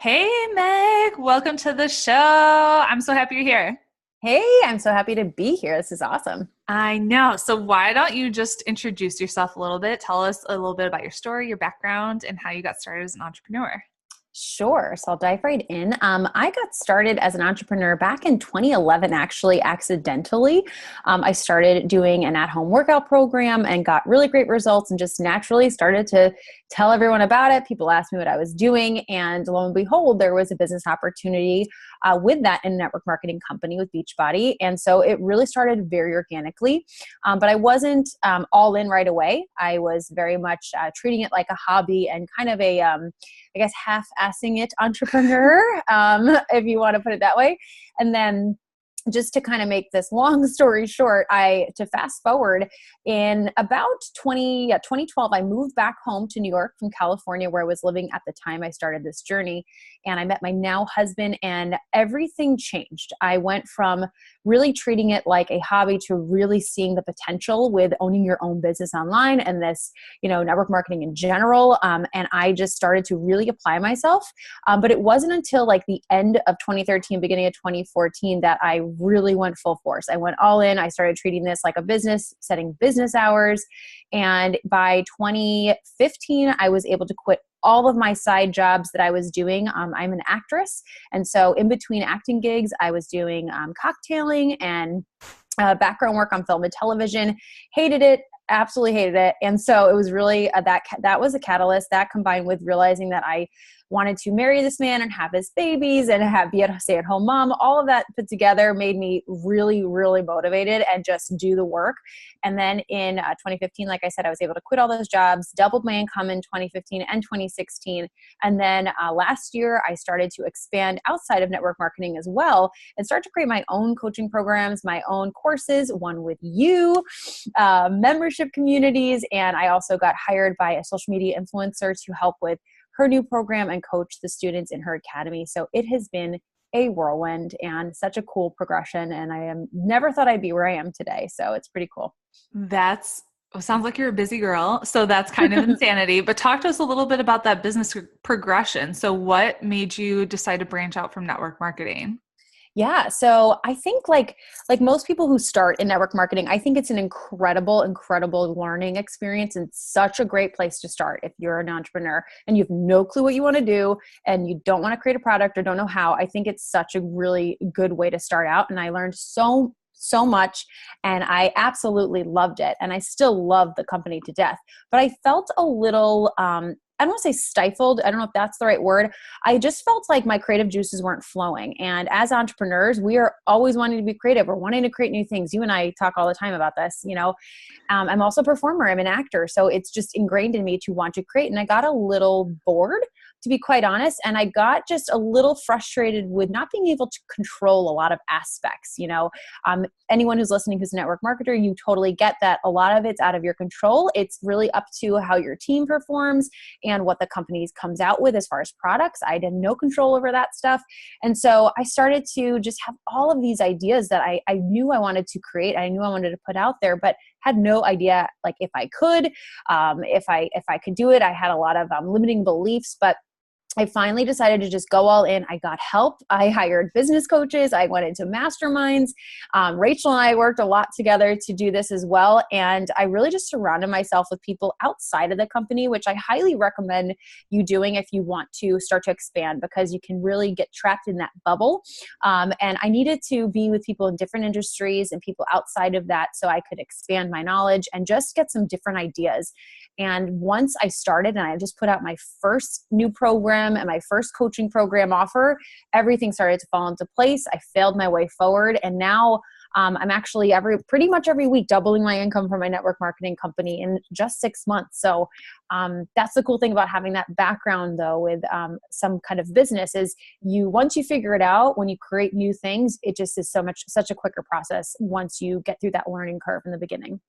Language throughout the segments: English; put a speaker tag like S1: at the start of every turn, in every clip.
S1: Hey, Meg, welcome to the show. I'm so happy you're here.
S2: Hey, I'm so happy to be here. This is awesome.
S1: I know. So, why don't you just introduce yourself a little bit? Tell us a little bit about your story, your background, and how you got started as an entrepreneur.
S2: Sure. So I'll dive right in. I got started as an entrepreneur back in 2011, actually, accidentally. I started doing an at home workout program and got really great results and just naturally started to tell everyone about it. People asked me what I was doing. And lo and behold, there was a business opportunity with that in a network marketing company with Beachbody. And so it really started very organically. But I wasn't all in right away. I was very much treating it like a hobby and kind of a I guess, half-assing it entrepreneur, if you want to put it that way. And then just to kind of make this long story short, to fast forward in about 2012, I moved back home to New York from California, where I was living at the time I started this journey. And I met my now husband, and everything changed. I went from really treating it like a hobby to really seeing the potential with owning your own business online and this, network marketing in general. And I just started to really apply myself. But it wasn't until like the end of 2013, beginning of 2014, that I really went full force. I went all in. I started treating this like a business, setting business hours. And by 2015, I was able to quit all of my side jobs that I was doing. I'm an actress. And so in between acting gigs, I was doing cocktailing and background work on film and television. Hated it. Absolutely hated it. And so it was really that was a catalyst that combined with realizing that I wanted to marry this man and have his babies and be a stay-at-home mom. All of that put together made me really, really motivated and just do the work. And then in 2015, like I said, I was able to quit all those jobs, doubled my income in 2015 and 2016. And then last year, I started to expand outside of network marketing as well and start to create my own coaching programs, my own courses, one with you, membership communities. And I also got hired by a social media influencer to help with her new program and coach the students in her academy. So it has been a whirlwind and such a cool progression. And never thought I'd be where I am today. So it's pretty cool.
S1: Sounds like you're a busy girl. So that's kind of insanity. But talk to us a little bit about that business progression. So what made you decide to branch out from network marketing?
S2: Yeah. So I think like most people who start in network marketing, I think it's an incredible, incredible learning experience and such a great place to start if you're an entrepreneur and you have no clue what you want to do and you don't want to create a product or don't know how. I think it's such a really good way to start out. And I learned so much and I absolutely loved it. And I still love the company to death, but I felt a little, I don't want to say stifled. I don't know if that's the right word. I just felt like my creative juices weren't flowing. And as entrepreneurs, we are always wanting to be creative. We're wanting to create new things. You and I talk all the time about this, I'm also a performer. I'm an actor. So it's just ingrained in me to want to create. And I got a little bored, to be quite honest. And I got just a little frustrated with not being able to control a lot of aspects. Anyone who's listening who's a network marketer, you totally get that a lot of it's out of your control. It's really up to how your team performs and what the company comes out with as far as products. I had no control over that stuff. And so I started to just have all of these ideas that I knew I wanted to create. I knew I wanted to put out there, but had no idea like if I could, if I could do it. I had a lot of limiting beliefs, but I finally decided to just go all in. I got help. I hired business coaches. I went into masterminds. Rachel and I worked a lot together to do this as well. And I really just surrounded myself with people outside of the company, which I highly recommend you doing if you want to start to expand, because you can really get trapped in that bubble. And I needed to be with people in different industries and people outside of that so I could expand my knowledge and just get some different ideas. And once I started and I just put out my first new program and my first coaching program offer, everything started to fall into place. I failed my way forward. And now I'm actually pretty much every week doubling my income from my network marketing company in just 6 months. So that's the cool thing about having that background though with some kind of business is once you figure it out, when you create new things, it just is such a quicker process once you get through that learning curve in the beginning.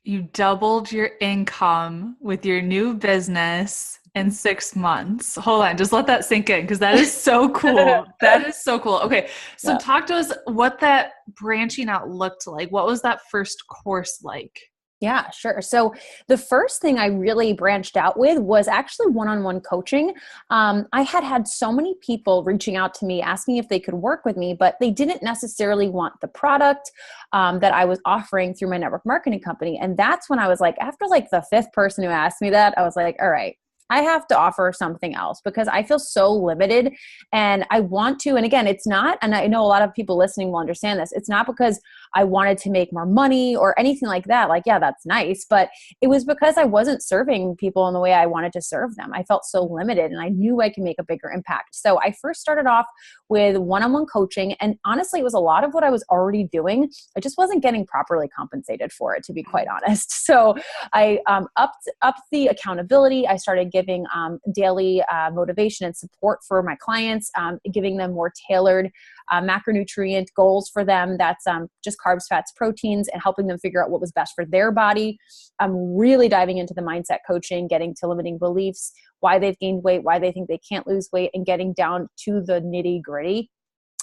S1: You doubled your income with your new business in 6 months. Hold on, just let that sink in because that is so cool. That is so cool. Okay, so
S2: Yeah.
S1: talk to us what that branching out looked like. What was that first course like?
S2: Yeah, sure. So the first thing I really branched out with was actually one-on-one coaching. I had had so many people reaching out to me asking if they could work with me, but they didn't necessarily want the product that I was offering through my network marketing company. And that's when I was like, after like the fifth person who asked me that, I was like, all right, I have to offer something else because I feel so limited and I want to. And again, it's not, and I know a lot of people listening will understand this. It's not because I wanted to make more money or anything like that. Like, yeah, that's nice. But it was because I wasn't serving people in the way I wanted to serve them. I felt so limited and I knew I could make a bigger impact. So I first started off with one-on-one coaching. And honestly, it was a lot of what I was already doing. I just wasn't getting properly compensated for it, to be quite honest. So I upped the accountability. I started giving daily motivation and support for my clients, giving them more tailored macronutrient goals for them. That's just carbs, fats, proteins, and helping them figure out what was best for their body. I'm really diving into the mindset coaching, getting to limiting beliefs, why they've gained weight, why they think they can't lose weight, and getting down to the nitty gritty.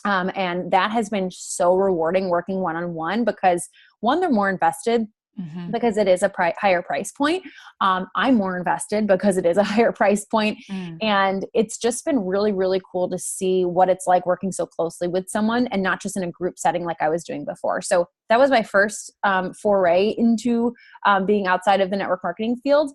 S2: And that has been so rewarding working one-on-one because one, they're more invested because it is a higher price point. I'm more invested because it is a higher price point. And it's just been really, really cool to see what it's like working so closely with someone and not just in a group setting like I was doing before. So that was my first foray into being outside of the network marketing field.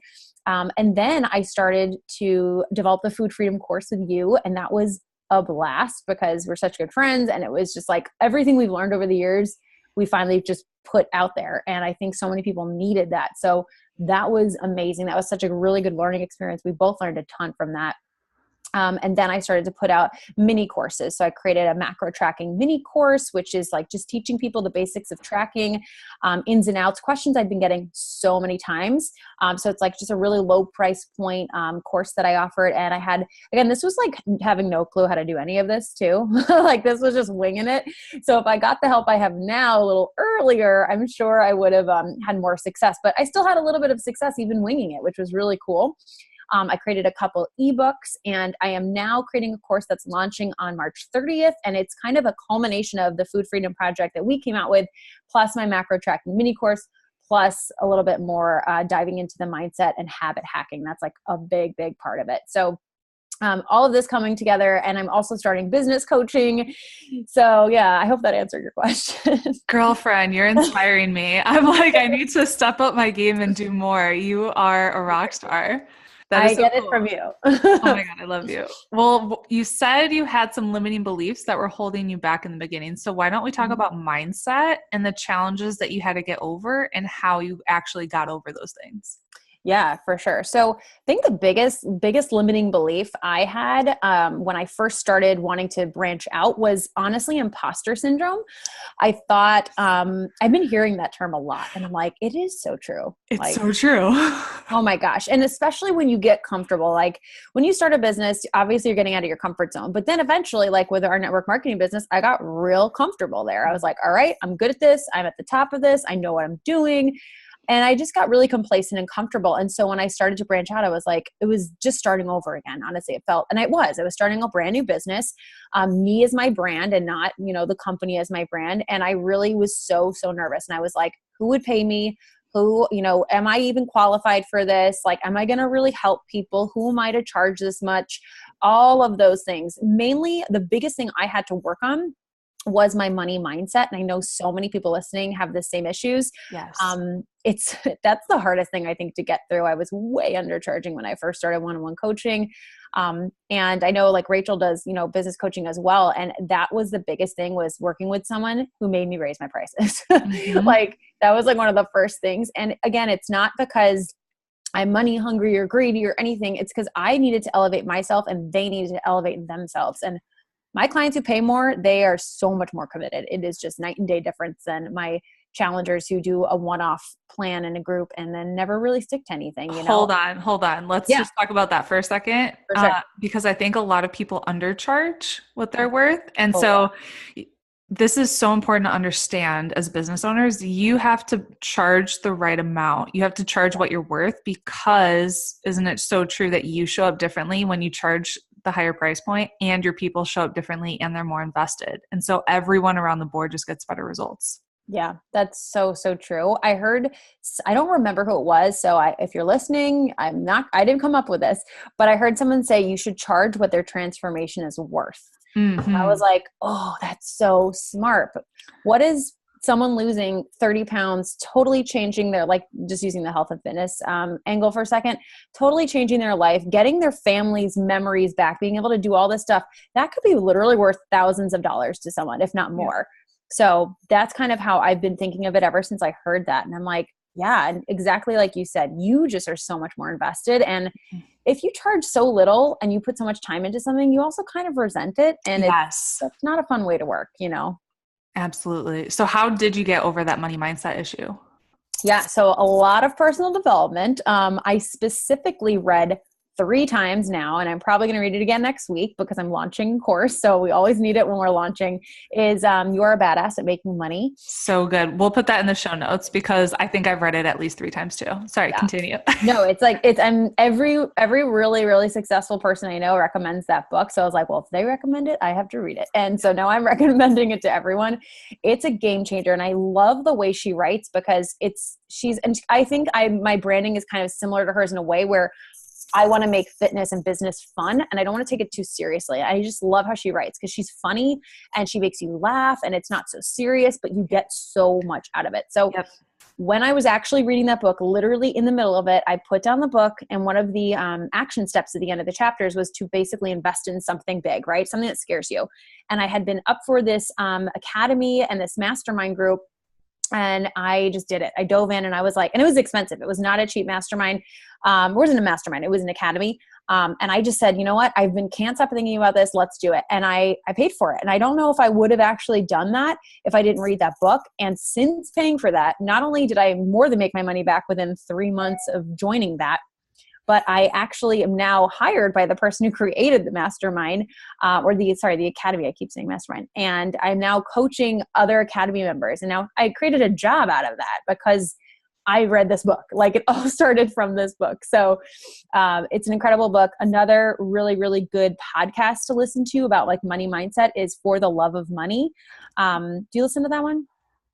S2: And then I started to develop the food freedom course with you. And that was a blast because we're such good friends. And it was just like everything we've learned over the years, we finally just put out there. And I think so many people needed that. So that was amazing. That was such a really good learning experience. We both learned a ton from that. And then I started to put out mini courses. So I created a macro tracking mini course, which is like just teaching people the basics of tracking, ins and outs, questions I've been getting so many times. So it's like just a really low price point course that I offered. And I had, again, this was like having no clue how to do any of this too. Like this was just winging it. So if I got the help I have now a little earlier, I'm sure I would have had more success, but I still had a little bit of success even winging it, which was really cool. I created a couple ebooks and I am now creating a course that's launching on March 30th. And it's kind of a culmination of the Food Freedom Project that we came out with, plus my macro tracking mini course, plus a little bit more diving into the mindset and habit hacking. That's like a big, big part of it. So all of this coming together, and I'm also starting business coaching. So yeah, I hope that answered your question.
S1: Girlfriend, you're inspiring me. I'm like, I need to step up my game and do more. You are a rock star. That is
S2: I
S1: so
S2: get
S1: cool.
S2: it from you.
S1: Oh my God, I love you. Well, you said you had some limiting beliefs that were holding you back in the beginning. So why don't we talk about mindset and the challenges that you had to get over and how you actually got over those things?
S2: Yeah, for sure. So I think the biggest limiting belief I had when I first started wanting to branch out was honestly imposter syndrome. I thought I've been hearing that term a lot, and I'm like, it is so true.
S1: It's
S2: Like,
S1: so true.
S2: oh my gosh. And especially when you get comfortable, like when you start a business, obviously you're getting out of your comfort zone. But then eventually, like with our network marketing business, I got real comfortable there. I was like, all right, I'm good at this. I'm at the top of this. I know what I'm doing. And I just got really complacent and comfortable. And so when I started to branch out, I was like, it was just starting over again. Honestly, it felt, and I was starting a brand new business, me as my brand and not, the company as my brand. And I really was so nervous. And I was like, who would pay me? Who, am I even qualified for this? Like, am I going to really help people? Who am I to charge this much? All of those things. Mainly the biggest thing I had to work on was my money mindset. And I know so many people listening have the same issues.
S1: Yes.
S2: That's the hardest thing I think to get through. I was way undercharging when I first started one-on-one coaching. And I know like Rachel does, business coaching as well. And that was the biggest thing, was working with someone who made me raise my prices. Like that was like one of the first things. And again, it's not because I'm money hungry or greedy or anything. It's because I needed to elevate myself and they needed to elevate themselves. And my clients who pay more, they are so much more committed. It is just night and day difference than my challengers who do a one-off plan in a group and then never really stick to anything.
S1: Hold on. Let's just talk about that for a second.
S2: For sure.
S1: Because I think a lot of people undercharge what they're worth. And so this is so important to understand as business owners. You have to charge the right amount. You have to charge what you're worth, because isn't it so true that you show up differently when you charge the higher price point, and your people show up differently and they're more invested. And so everyone around the board just gets better results.
S2: Yeah, that's so, so true. I heard, I don't remember who it was. So if you're listening, I didn't come up with this, but I heard someone say you should charge what their transformation is worth. I was
S1: Hmm.
S2: like, oh, that's so smart. But what is someone losing 30 pounds, totally changing their, like, just using the health and fitness angle for a second, totally changing their life, getting their family's memories back, being able to do all this stuff, that could be literally worth thousands of dollars to someone, if not
S1: Yeah.
S2: more. So that's kind of how I've been thinking of it ever since I heard that. And I'm like, yeah, and exactly like you said, you just are so much more invested. And if you charge so little and you put so much time into something, you also kind of resent it. And
S1: Yes,
S2: that's not a fun way to work, you know?
S1: absolutely. So how did you get over that money mindset issue?
S2: Yeah. So a lot of personal development. I specifically read 3 times now, and I'm probably going to read it again next week because I'm launching a course. So we always need it when we're launching is You Are a Badass at Making Money.
S1: So good. We'll put that in the show notes because I think I've read it at least 3 times too. Sorry,
S2: Yeah.
S1: continue.
S2: No, it's like every really really successful person I know recommends that book. So I was like, well, if they recommend it, I have to read it. And so now I'm recommending it to everyone. It's a game changer, and I love the way she writes because and I think my branding is kind of similar to hers in a way where I want to make fitness and business fun, and I don't want to take it too seriously. I just love how she writes because she's funny and she makes you laugh, and it's not so serious, but you get so much out of it. So
S1: Yep.
S2: when I was actually reading that book, literally in the middle of it, I put down the book, and one of the action steps at the end of the chapters was to basically invest in something big, right? Something that scares you. And I had been up for this academy and this mastermind group, and I just did it. I dove in, and I was like, and it was expensive. It was not a cheap mastermind. It wasn't a mastermind. It was an academy. And I just said, you know what? Can't stop thinking about this. Let's do it. And I paid for it. And I don't know if I would have actually done that if I didn't read that book. And since paying for that, not only did I more than make my money back within 3 months of joining that, but I actually am now hired by the person who created the mastermind, the academy. I keep saying mastermind. And I'm now coaching other academy members. And now I created a job out of that because I read this book. Like, it all started from this book. So it's an incredible book. Another really, really good podcast to listen to about like money mindset is For the Love of Money. Do you listen to that one?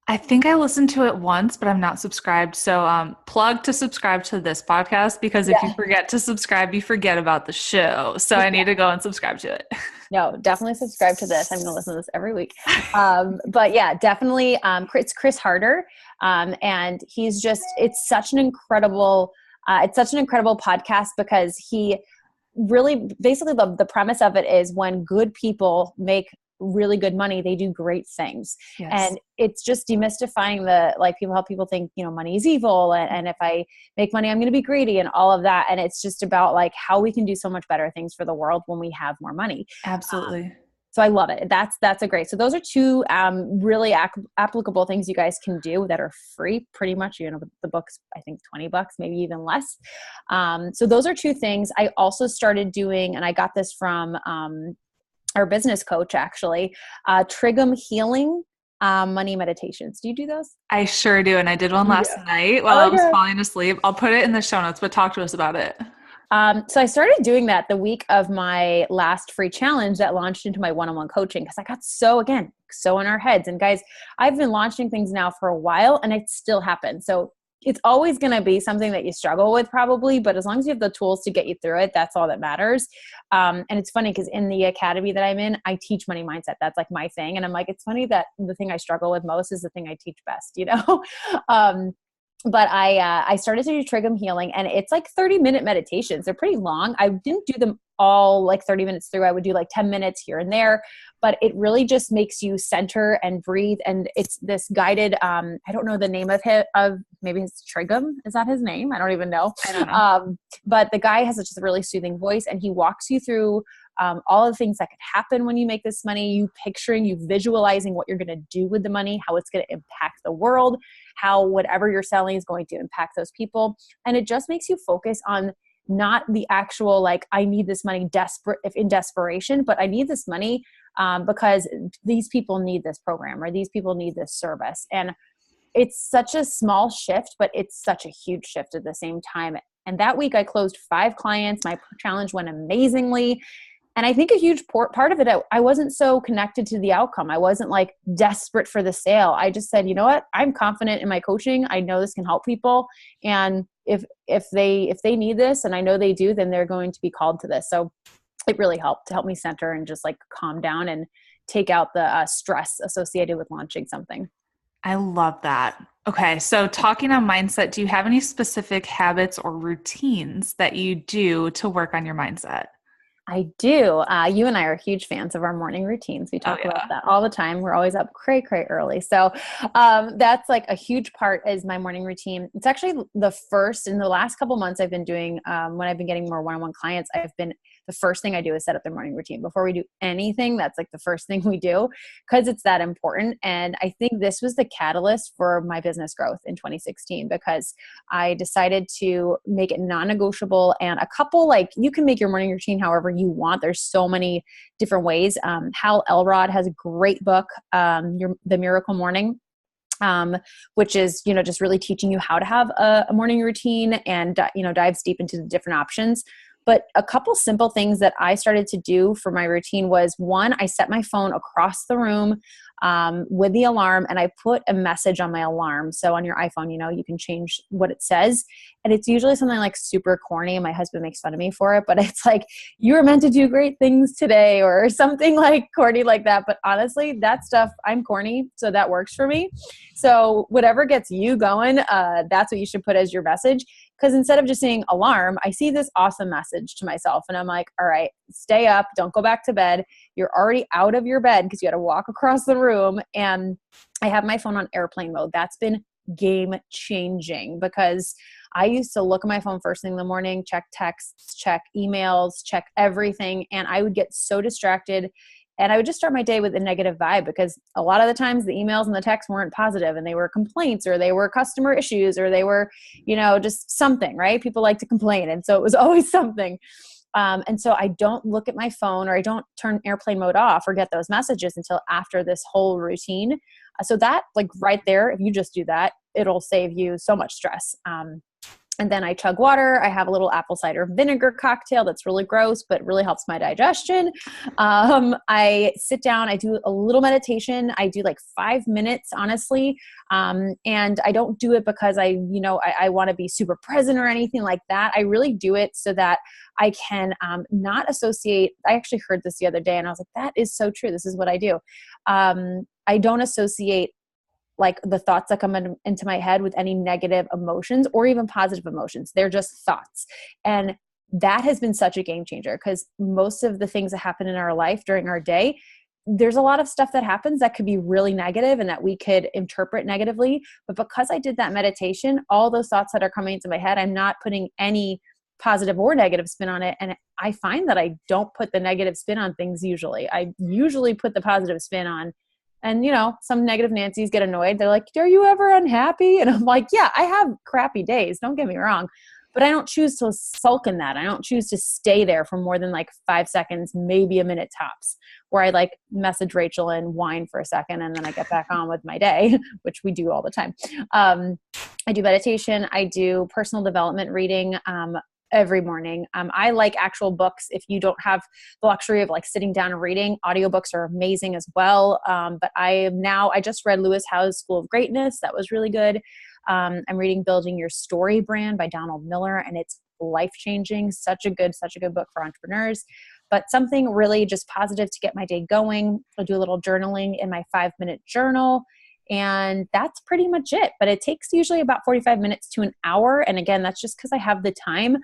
S1: I think I listened to it once, but I'm not subscribed. So, plug to subscribe to this podcast because if you
S2: Yeah.
S1: forget to subscribe, you forget about the show. So I need to go and subscribe to it.
S2: No, definitely subscribe to this. I'm going to listen to this every week. But yeah, definitely. It's Chris Harder. And it's such an incredible podcast because he really, basically the premise of it is when good people make really good money, they do great things.
S1: Yes,
S2: And it's just demystifying how people think, money is evil. And if I make money, I'm going to be greedy and all of that. And it's just about like how we can do so much better things for the world when we have more money.
S1: absolutely.
S2: So I love it. That's a great. So those are two really applicable things you guys can do that are free. Pretty much, the book's I think $20, maybe even less. So those are two things. I also started doing, and I got this from our business coach actually, Triggum Healing money meditations. Do you do those?
S1: I sure do. And I did one
S2: You do.
S1: last night while
S2: Oh
S1: I
S2: my
S1: was
S2: God.
S1: falling asleep. I'll put it in the show notes, but talk to us about it.
S2: So I started doing that the week of my last free challenge that launched into my one-on-one coaching because I got so in our heads. And guys, I've been launching things now for a while and it still happens. So it's always going to be something that you struggle with probably, but as long as you have the tools to get you through it, that's all that matters. And it's funny because in the academy that I'm in, I teach money mindset. That's like my thing. And I'm like, it's funny that the thing I struggle with most is the thing I teach best, but I started to do Triggum Healing, and it's like 30-minute meditations. They're pretty long. I didn't do them all like 30 minutes through. I would do like 10 minutes here and there, but it really just makes you center and breathe. And it's this guided, I don't know the name of maybe his Triggum. Is that his name? I don't even know.
S1: I don't know.
S2: But the guy has just a really soothing voice, and he walks you through all of the things that could happen when you make this money, you visualizing what you're going to do with the money, how it's going to impact the world, how whatever you're selling is going to impact those people. And it just makes you focus on not the actual, like, I need this money if in desperation, but I need this money because these people need this program or these people need this service. And it's such a small shift, but it's such a huge shift at the same time. And that week I closed 5 clients. My challenge went amazingly. And I think a huge part of it, I wasn't so connected to the outcome. I wasn't like desperate for the sale. I just said, you know what? I'm confident in my coaching. I know this can help people. And if they need this, and I know they do, then they're going to be called to this. So it really helped to help me center and just like calm down and take out the stress associated with launching something.
S1: I love that. Okay, so talking on mindset, do you have any specific habits or routines that you do to work on your mindset?
S2: I do. You and I are huge fans of our morning routines. We
S1: Oh
S2: talk about
S1: yeah.
S2: that all the time. We're always up cray early. So that's like a huge part is my morning routine. It's actually the first in the last couple months I've been doing when I've been getting more one-on-one clients. The first thing I do is set up their morning routine before we do anything. That's like the first thing we do because it's that important. And I think this was the catalyst for my business growth in 2016 because I decided to make it non-negotiable, and a couple, like, you can make your morning routine however you want. There's so many different ways. Hal Elrod has a great book, The Miracle Morning. Which is, just really teaching you how to have a morning routine and, dives deep into the different options. But a couple simple things that I started to do for my routine was, one, I set my phone across the room with the alarm, and I put a message on my alarm. So on your iPhone, you can change what it says. And it's usually something like super corny, and my husband makes fun of me for it, but it's like, you were meant to do great things today, or something like corny like that. But honestly, that stuff, I'm corny, so that works for me. So whatever gets you going, that's what you should put as your message. Because instead of just saying alarm, I see this awesome message to myself. And I'm like, all right, stay up. Don't go back to bed. You're already out of your bed because you had to walk across the room. And I have my phone on airplane mode. That's been game changing because I used to look at my phone first thing in the morning, check texts, check emails, check everything. And I would get so distracted. And I would just start my day with a negative vibe because a lot of the times the emails and the texts weren't positive, and they were complaints, or they were customer issues, or they were, just something, right? People like to complain. And so it was always something. And so I don't look at my phone, or I don't turn airplane mode off or get those messages until after this whole routine. So that, like, right there, if you just do that, it'll save you so much stress. And then I chug water. I have a little apple cider vinegar cocktail that's really gross, but really helps my digestion. I sit down. I do a little meditation. I do like 5 minutes, honestly. And I don't do it because I want to be super present or anything like that. I really do it so that I can not associate. I actually heard this the other day, and I was like, that is so true. This is what I do. I don't associate like the thoughts that come into my head with any negative emotions or even positive emotions. They're just thoughts. And that has been such a game changer because most of the things that happen in our life during our day, there's a lot of stuff that happens that could be really negative and that we could interpret negatively. But because I did that meditation, all those thoughts that are coming into my head, I'm not putting any positive or negative spin on it. And I find that I don't put the negative spin on things usually. I usually put the positive spin on. And, some negative Nancy's get annoyed. They're like, are you ever unhappy? And I'm like, yeah, I have crappy days. Don't get me wrong. But I don't choose to sulk in that. I don't choose to stay there for more than like 5 seconds, maybe a minute tops, where I like message Rachel and whine for a second. And then I get back on with my day, which we do all the time. I do meditation. I do personal development reading. Every morning. I like actual books. If you don't have the luxury of like sitting down and reading, audiobooks are amazing as well. But I just read Lewis Howes' School of Greatness. That was really good. I'm reading Building Your Story Brand by Donald Miller, and it's life-changing. Such a good book for entrepreneurs, but something really just positive to get my day going. I'll do a little journaling in my 5-minute journal. And that's pretty much it. But it takes usually about 45 minutes to an hour. And again, that's just because I have the time.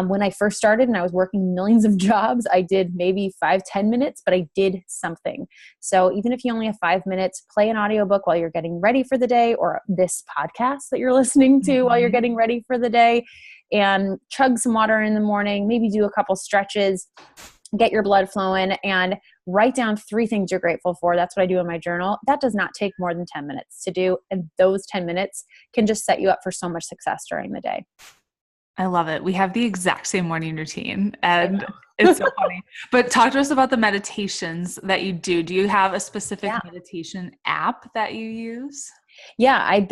S2: When I first started and I was working millions of jobs, I did maybe 5-10 minutes, but I did something. So even if you only have 5 minutes, play an audiobook while you're getting ready for the day, or this podcast that you're listening to while you're getting ready for the day, and chug some water in the morning, maybe do a couple stretches, get your blood flowing, and write down 3 things you're grateful for. That's what I do in my journal. That does not take more than 10 minutes to do. And those 10 minutes can just set you up for so much success during the day.
S1: I love it. We have the exact same morning routine, and it's so funny. But talk to us about the meditations that you do. Do you have a specific meditation app that you use?
S2: Yeah, I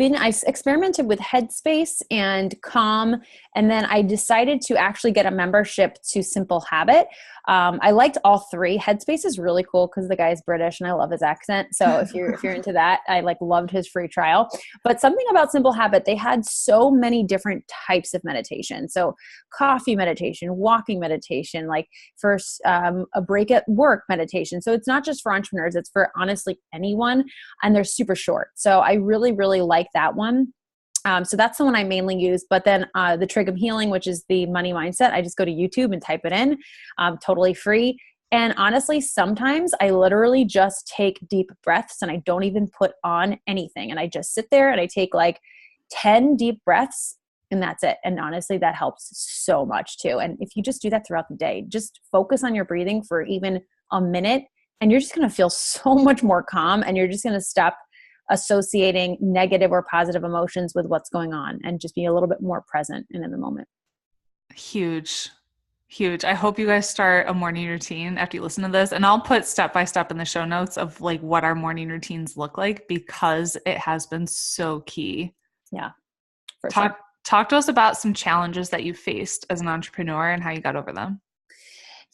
S2: experimented with Headspace and Calm, and then I decided to actually get a membership to Simple Habit. I liked all three. Headspace is really cool because the guy's British and I love his accent. So if you're into that, I like loved his free trial. But something about Simple Habit, they had so many different types of meditation. So coffee meditation, walking meditation, like first a break at work meditation. So it's not just for entrepreneurs, it's for honestly anyone. And they're super short. So I really, really like that one. So that's the one I mainly use. But then the Trig of Healing, which is the money mindset, I just go to YouTube and type it in, totally free. And honestly, sometimes I literally just take deep breaths and I don't even put on anything. And I just sit there and I take like 10 deep breaths and that's it. And honestly, that helps so much too. And if you just do that throughout the day, just focus on your breathing for even a minute and you're just going to feel so much more calm and you're just going to stop associating negative or positive emotions with what's going on and just be a little bit more present and in the moment.
S1: Huge. Huge. I hope you guys start a morning routine after you listen to this. And I'll put step by step in the show notes of like what our morning routines look like because it has been so key.
S2: Yeah, for sure.
S1: Talk to us about some challenges that you faced as an entrepreneur and how you got over them.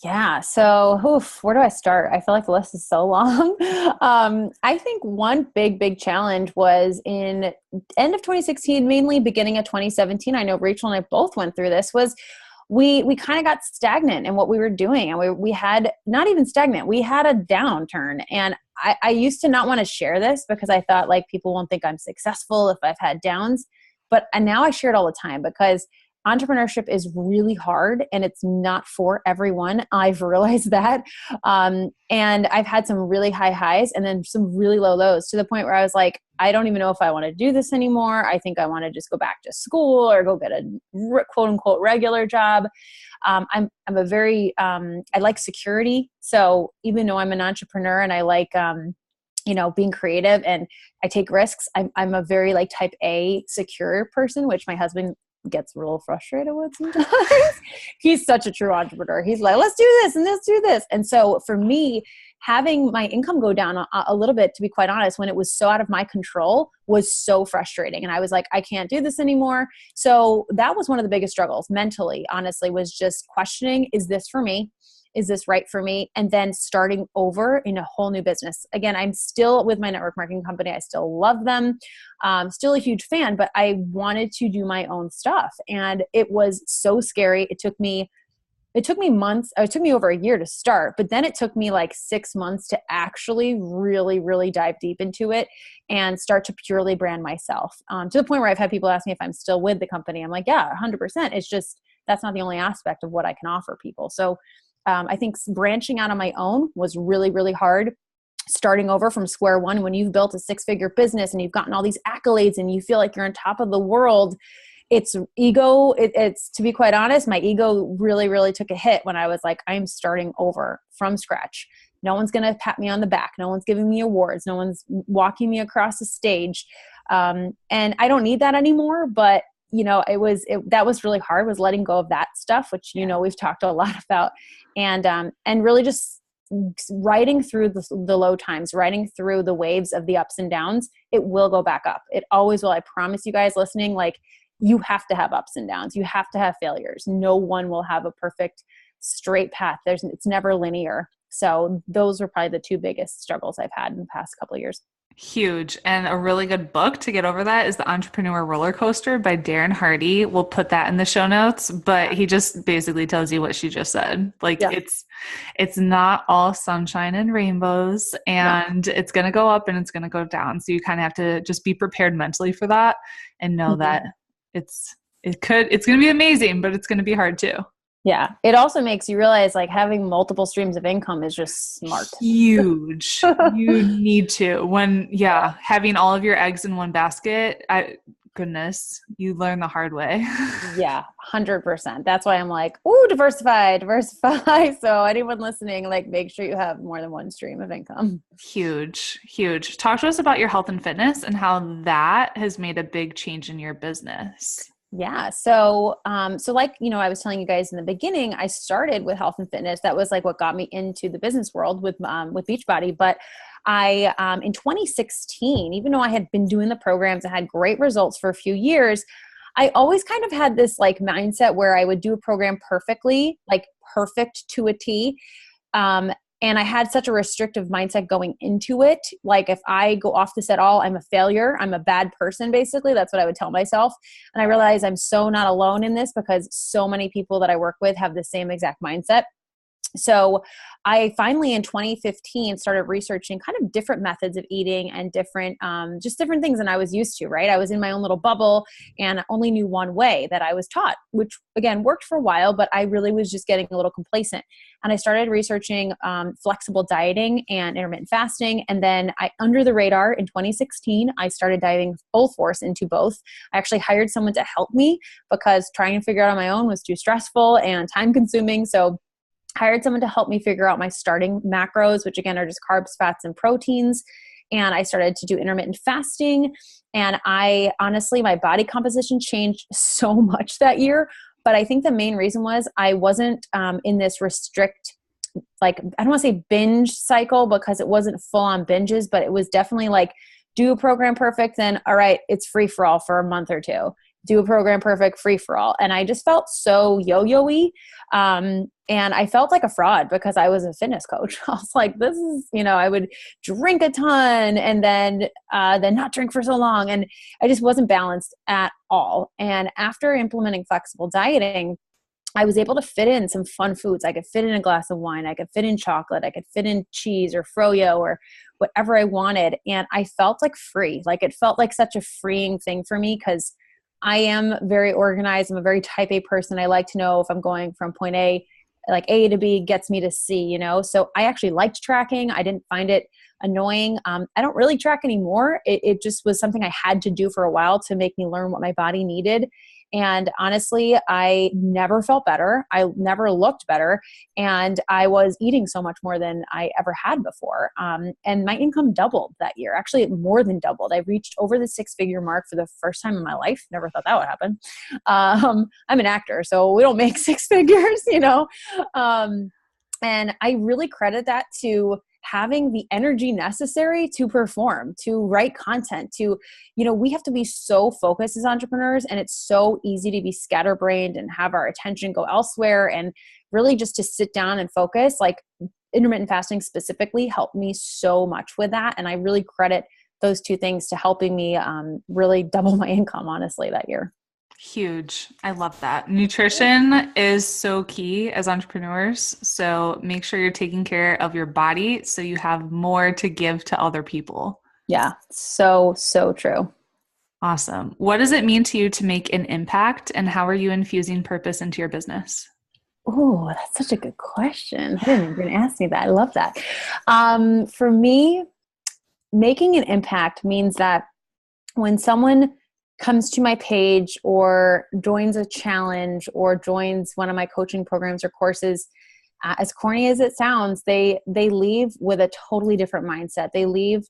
S2: Yeah. So, where do I start? I feel like the list is so long. I think one big challenge was in end of 2016, mainly beginning of 2017. I know Rachel and I both went through this. Was we kind of got stagnant in what we were doing, and we had not even stagnant. We had a downturn, and I used to not want to share this because I thought like people won't think I'm successful if I've had downs. And now I share it all the time because entrepreneurship is really hard and it's not for everyone. I've realized that. And I've had some really high highs and then some really low lows to the point where I was like, I don't even know if I want to do this anymore. I think I want to just go back to school or go get a quote unquote regular job. I'm a very, I like security. So even though I'm an entrepreneur and I like, being creative and I take risks, I'm a very like type A secure person, which my husband gets real frustrated with sometimes. He's such a true entrepreneur. He's like, let's do this and let's do this. And so for me, having my income go down a little bit, to be quite honest, when it was so out of my control was so frustrating. And I was like, I can't do this anymore. So that was one of the biggest struggles mentally, honestly, was just questioning, is this for me? Is this right for me? And then starting over in a whole new business. Again, I'm still with my network marketing company. I still love them. Still a huge fan, but I wanted to do my own stuff. And it was so scary. It took me months. It took me over a year to start, but then it took me like 6 months to actually really, really dive deep into it and start to purely brand myself, to the point where I've had people ask me if I'm still with the company. I'm like, yeah, 100%. It's just, that's not the only aspect of what I can offer people. So I think branching out on my own was really, really hard. Starting over from square one, when you've built a 6-figure business and you've gotten all these accolades and you feel like you're on top of the world, it's ego. It's, to be quite honest, my ego really, really took a hit when I was like, I'm starting over from scratch. No one's going to pat me on the back. No one's giving me awards. No one's walking me across the stage. And I don't need that anymore, but that was really hard, was letting go of that stuff, which, we've talked a lot about, and really just riding through the low times, riding through the waves of the ups and downs. It will go back up. It always will. I promise you guys listening, like, you have to have ups and downs. You have to have failures. No one will have a perfect straight path. It's never linear. So those were probably the two biggest struggles I've had in the past couple of years.
S1: Huge. And a really good book to get over that is The Entrepreneur Roller Coaster by Darren Hardy. We'll put that in the show notes, but he just basically tells you what she just said. Like, it's not all sunshine and rainbows, and it's going to go up and it's going to go down. So you kind of have to just be prepared mentally for that and know that it's going to be amazing, but it's going to be hard too.
S2: Yeah. It also makes you realize like having multiple streams of income is just smart.
S1: Huge. You need to. Having all of your eggs in one basket, goodness, you learn the hard way.
S2: Yeah, 100%. That's why I'm like, ooh, diversify. So anyone listening, like, make sure you have more than one stream of income.
S1: Huge. Talk to us about your health and fitness and how that has made a big change in your business.
S2: Yeah. So like, I was telling you guys in the beginning, I started with health and fitness. That was like what got me into the business world with Beachbody. But I, in 2016, even though I had been doing the programs and had great results for a few years, I always kind of had this like mindset where I would do a program perfectly, like perfect to a T. Um, and I had such a restrictive mindset going into it. Like if I go off this at all, I'm a failure. I'm a bad person, basically. That's what I would tell myself. And I realized I'm so not alone in this because so many people that I work with have the same exact mindset. So I finally in 2015 started researching kind of different methods of eating and different, just different things than I was used to, right? I was in my own little bubble and only knew one way that I was taught, which again worked for a while, but I really was just getting a little complacent. And I started researching flexible dieting and intermittent fasting. And then under the radar in 2016, I started diving full force into both. I actually hired someone to help me because trying to figure out on my own was too stressful and time consuming. So hired someone to help me figure out my starting macros, which again are just carbs, fats, and proteins. And I started to do intermittent fasting. And I honestly, my body composition changed so much that year. But I think the main reason was I wasn't in this restrict, like, I don't want to say binge cycle because it wasn't full on binges, but it was definitely like do a program perfect, then all right, it's free for all for a month or two. Do a program perfect, free for all. And I just felt so yo-yo-y. And I felt like a fraud because I was a fitness coach. I was like, this is, I would drink a ton and then not drink for so long. And I just wasn't balanced at all. And after implementing flexible dieting, I was able to fit in some fun foods. I could fit in a glass of wine. I could fit in chocolate. I could fit in cheese or froyo or whatever I wanted. And I felt like free. Like it felt like such a freeing thing for me because I am very organized. I'm a very type A person. I like to know if I'm going from point A, like A to B gets me to C, So I actually liked tracking. I didn't find it annoying. I don't really track anymore. It just was something I had to do for a while to make me learn what my body needed. And honestly, I never felt better. I never looked better. And I was eating so much more than I ever had before. And my income doubled that year. Actually, more than doubled. I reached over the 6-figure mark for the first time in my life. Never thought that would happen. I'm an actor, so we don't make 6 figures, and I really credit that to having the energy necessary to perform, to write content, we have to be so focused as entrepreneurs, and it's so easy to be scatterbrained and have our attention go elsewhere, and really just to sit down and focus. Like intermittent fasting specifically helped me so much with that. And I really credit those two things to helping me really double my income, honestly, that year.
S1: Huge. I love that. Nutrition is so key as entrepreneurs. So make sure you're taking care of your body so you have more to give to other people.
S2: Yeah, so true.
S1: Awesome. What does it mean to you to make an impact, and how are you infusing purpose into your business?
S2: Oh, that's such a good question. I didn't even ask me that. I love that. For me, making an impact means that when someone comes to my page or joins a challenge or joins one of my coaching programs or courses, as corny as it sounds, they leave with a totally different mindset. They leave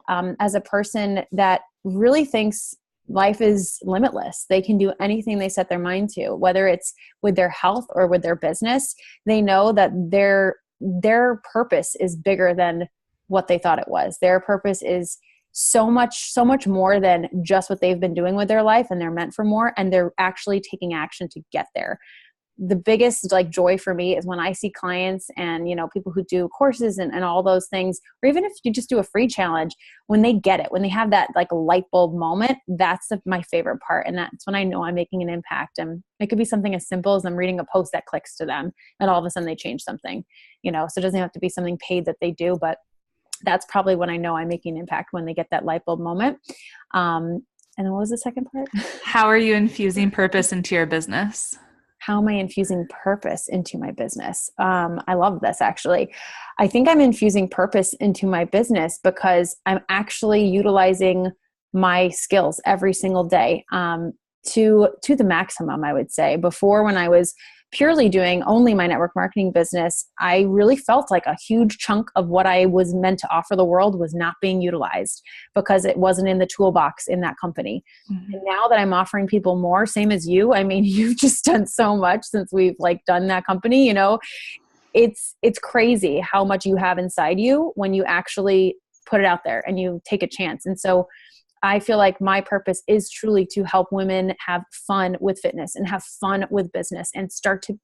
S2: as a person that really thinks life is limitless. They can do anything they set their mind to, whether it's with their health or with their business. They know that their purpose is bigger than what they thought it was. Their purpose is so much more than just what they've been doing with their life, and they're meant for more, and they're actually taking action to get there. The biggest joy for me is when I see clients and people who do courses and all those things, or even if you just do a free challenge, when they get it, when they have that light bulb moment, that's my favorite part. And that's when I know I'm making an impact. And it could be something as simple as them reading a post that clicks to them and all of a sudden they change something, so it doesn't have to be something paid that they do, but that's probably when I know I'm making an impact, when they get that light bulb moment. And then what was the second part?
S1: How are you infusing purpose into your business?
S2: How am I infusing purpose into my business? I love this, actually. I think I'm infusing purpose into my business because I'm actually utilizing my skills every single day to the maximum, I would say. Before, when I was purely doing only my network marketing business, I really felt like a huge chunk of what I was meant to offer the world was not being utilized because it wasn't in the toolbox in that company. Mm-hmm. And now that I'm offering people more, same as you, I mean, you've just done so much since we've done that company, it's crazy how much you have inside you when you actually put it out there and you take a chance. And so I feel like my purpose is truly to help women have fun with fitness and have fun with business and start to,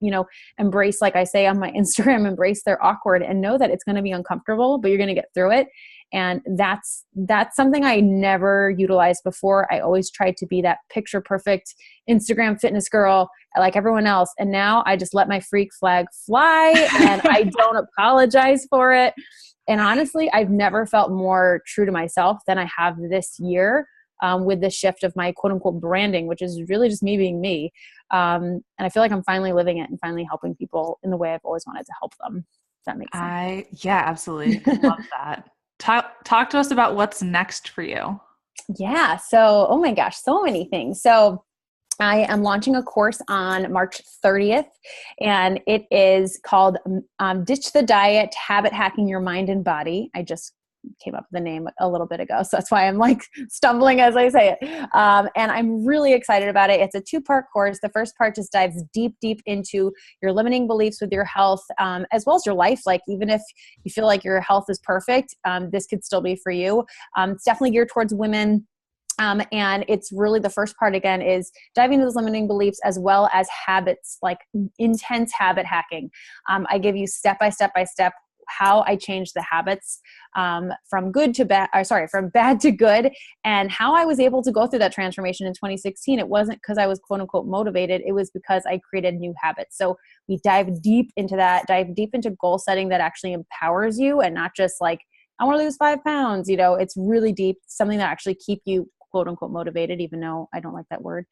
S2: embrace, like I say on my Instagram, embrace their awkward and know that it's going to be uncomfortable, but you're going to get through it. And that's something I never utilized before. I always tried to be that picture perfect Instagram fitness girl like everyone else. And now I just let my freak flag fly and I don't apologize for it. And honestly, I've never felt more true to myself than I have this year with the shift of my quote unquote branding, which is really just me being me. And I feel like I'm finally living it and finally helping people in the way I've always wanted to help them. If that makes sense.
S1: Yeah, absolutely. Love that. Talk to us about what's next for you.
S2: Yeah. So, oh my gosh, so many things. So I am launching a course on March 30th, and it is called Ditch the Diet, Habit Hacking Your Mind and Body. I just came up with the name a little bit ago, so that's why I'm like stumbling as I say it. And I'm really excited about it. It's a 2-part course. The first part just dives deep into your limiting beliefs with your health, as well as your life. Like even if you feel like your health is perfect, this could still be for you. It's definitely geared towards women. And it's really the first part again is diving into those limiting beliefs as well as habits, like intense habit hacking. I give you step by step how I changed the habits from bad to good, and how I was able to go through that transformation in 2016. It wasn't because I was quote unquote motivated. It was because I created new habits. So we dive deep into that, dive deep into goal setting that actually empowers you and not just like, I want to lose 5 pounds. It's really deep, something that actually keep you quote unquote motivated, even though I don't like that word.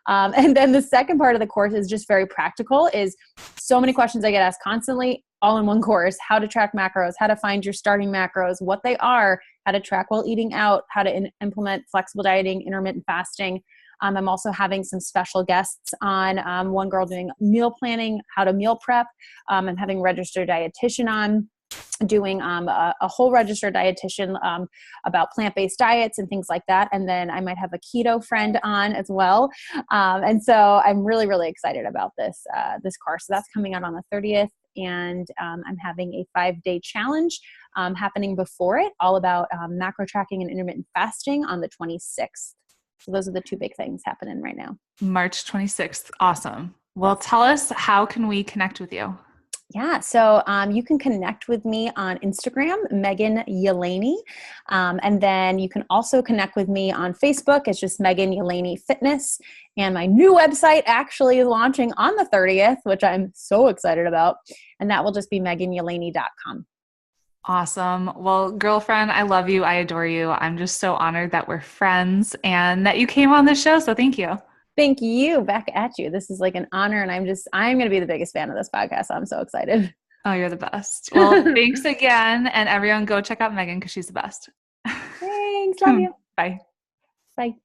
S2: And then the second part of the course is just very practical, is so many questions I get asked constantly, all in one course: how to track macros, how to find your starting macros, what they are, how to track while eating out, how to implement flexible dieting, intermittent fasting. I'm also having some special guests on, one girl doing meal planning, how to meal prep. I'm having a registered dietitian on, doing a whole registered dietitian about plant-based diets and things like that. And then I might have a keto friend on as well. And so I'm really, really excited about this course. So that's coming out on the 30th. And I'm having a 5-day challenge happening before it, all about macro tracking and intermittent fasting on the 26th. So those are the 2 big things happening right now.
S1: March 26th. Awesome. Well, tell us, how can we connect with you?
S2: Yeah, so you can connect with me on Instagram, Megan Yelaney. And then you can also connect with me on Facebook. It's just Megan Yelaney Fitness. And my new website actually is launching on the 30th, which I'm so excited about. And that will just be meganyelaney.com.
S1: Awesome. Well, girlfriend, I love you. I adore you. I'm just so honored that we're friends and that you came on the show. So thank you.
S2: Thank you. Back at you. This is like an honor. And I'm going to be the biggest fan of this podcast. So I'm so excited.
S1: Oh, you're the best. Well, thanks again. And everyone go check out Megan because she's the best.
S2: Thanks. Love you.
S1: Bye.
S2: Bye.